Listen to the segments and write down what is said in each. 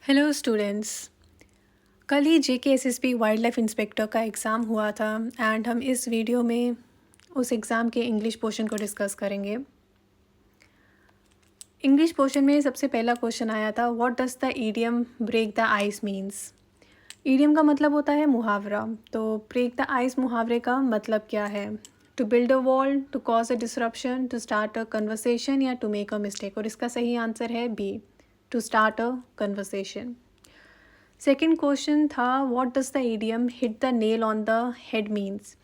Hello students. कल ही JKSSB wild life inspector का exam हुआ था एंड हम इस वीडियो में उस एग्ज़ाम के इंग्लिश पोर्शन को डिस्कस करेंगे। इंग्लिश पोर्शन में सबसे पहला क्वेश्चन आया था, what does the idiom break the ice means. Idiom का मतलब होता है मुहावरा, तो ब्रेक द आइस मुहावरे का मतलब क्या है? To build a wall, to cause a disruption, to start a conversation या टू मेक अ मिस्टेक। और इसका सही आंसर है B, to start a conversation. Second question था, what does the idiom hit the nail on the head means.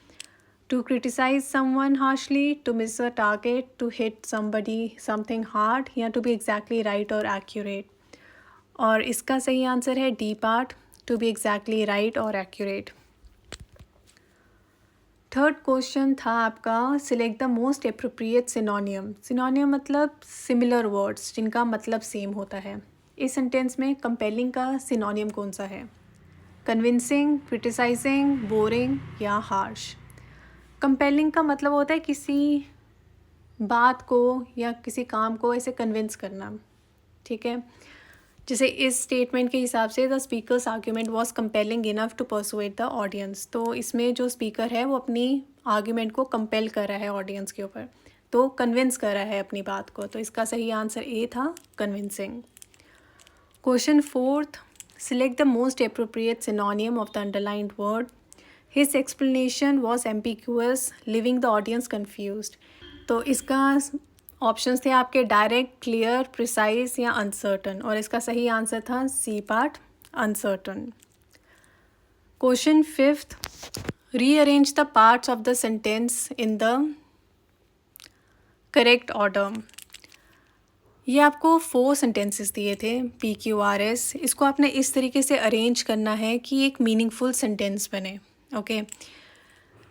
To criticize someone harshly, to miss a target, to hit somebody something hard या to be exactly right और accurate. और इसका सही answer है D part, to be exactly right और accurate. Third question था आपका, select the most appropriate synonym. Synonym मतलब सिमिलर वर्ड्स जिनका मतलब सेम होता है। इस सेंटेंस में कंपेलिंग का सिनोनियम कौन सा है? कन्विंसिंग, क्रिटिसाइजिंग, बोरिंग या हार्श। कंपेलिंग का मतलब होता है किसी बात को या किसी काम को ऐसे कन्विंस करना, ठीक है। जैसे इस स्टेटमेंट के हिसाब से the speaker's argument was compelling enough to persuade the audience. तो इसमें जो स्पीकर है वो अपनी आर्ग्यूमेंट को कंपेल कर रहा है ऑडियंस के ऊपर, तो कन्विंस कर रहा है अपनी बात को। तो इसका सही आंसर ए था, convincing. Question fourth, select the most appropriate synonym of the underlined word. His explanation was ambiguous, leaving the audience confused. तो इसका ऑप्शंस थे आपके डायरेक्ट, क्लियर, प्रिसाइज या अनसर्टन। और इसका सही आंसर था C part, uncertain. Question fifth, rearrange the parts of the sentence in the correct order. ये आपको 4 सेंटेंसेस दिए थे, PQRS। इसको आपने इस तरीके से अरेंज करना है कि एक मीनिंगफुल सेंटेंस बने, ओके।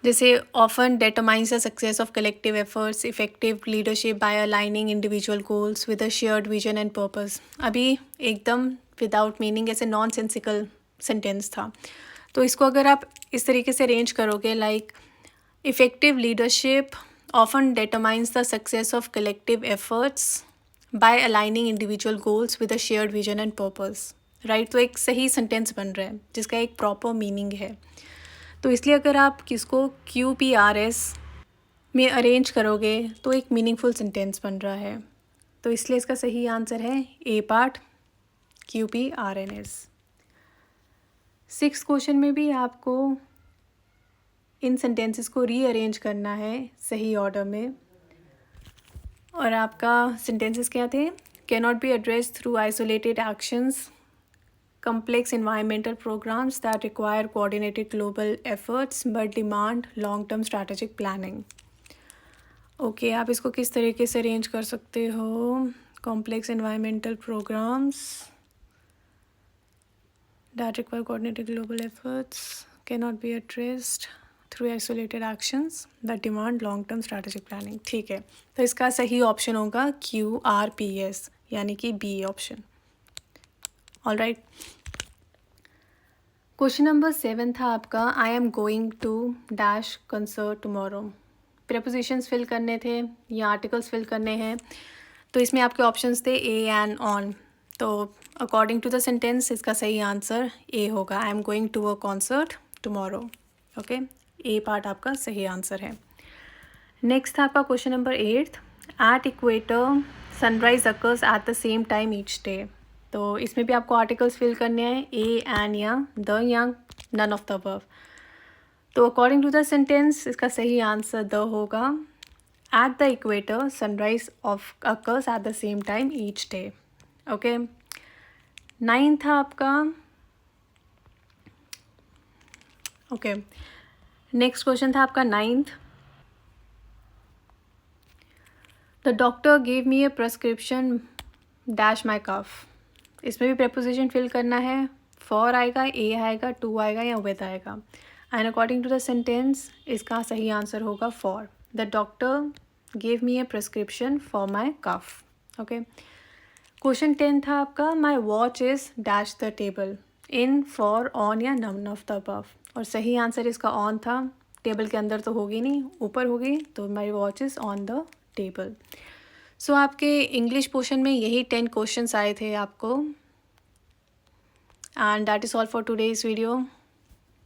जैसे often determines the success of collective efforts, effective leadership by aligning individual goals with a shared vision and purpose. अभी एकदम विदाउट मीनिंग ऐसे नॉन सेंसिकल सेंटेंस था, तो इसको अगर आप इस तरीके से अरेंज करोगे, like effective leadership often determines the success of collective efforts bye aligning individual goals with a shared vision and purpose, right. तो एक सही सेंटेंस बन रहा है जिसका एक प्रॉपर मीनिंग है। तो इसलिए अगर आप किसको QPRS में अरेंज करोगे तो एक मीनिंगफुल सेंटेंस बन रहा है। तो इसलिए इसका सही आंसर है ए पार्ट, QPRNS। सिक्स्थ क्वेश्चन में भी आपको इन सेंटेंसेस को रीअरेंज करना है सही ऑर्डर में। और आपका सेंटेंसेस क्या थे? Can not be addressed through isolated actions, complex environmental programs that require coordinated global efforts but demand long-term strategic planning. Okay, आप इसको किस तरीके से अरेंज कर सकते हो? complex environmental programs that require coordinated global efforts cannot be addressed through isolated actions that demand long-term strategic planning। ठीक है, तो इसका सही ऑप्शन होगा QRPS, यानी कि B option. All right. Question number 7 था आपका, I am going to dash concert tomorrow. Prepositions fill करने थे या आर्टिकल्स फिल करने हैं, तो इसमें आपके ऑप्शंस थे ए एंड ऑन। तो अकॉर्डिंग टू द सेंटेंस इसका सही आंसर ए होगा, I am going to a concert tomorrow. Okay, A part आपका सही आंसर है। नेक्स्ट था आपका question number 8, at equator sunrise occurs at the same time each day. तो इसमें भी आपको आर्टिकल्स फिल करने हैं, ए एंड या द या नन ऑफ द अबव। तो अकॉर्डिंग टू द सेंटेंस इसका सही आंसर द होगा, at the equator sunrise of occurs at the same time each day. Okay, 9 था आपका। ओके, नेक्स्ट क्वेश्चन था आपका 9th, the doctor give me a prescription dash my cough. इसमें भी प्रेपोजिशन फिल करना है, फॉर आएगा, ए आएगा, टू आएगा या विद आएगा। And according to the sentence इसका सही आंसर होगा for. The doctor give me a prescription for my cough. Okay, question 10 था आपका, my watch is dash the table, in, for, on या नन ऑफ द अबव। और सही answer इसका on था, टेबल के अंदर तो होगी नहीं, ऊपर होगी, तो my watch is on the table. So आपके इंग्लिश पोर्शन में यही 10 क्वेश्चंस आए थे आपको। And that is all for today's video.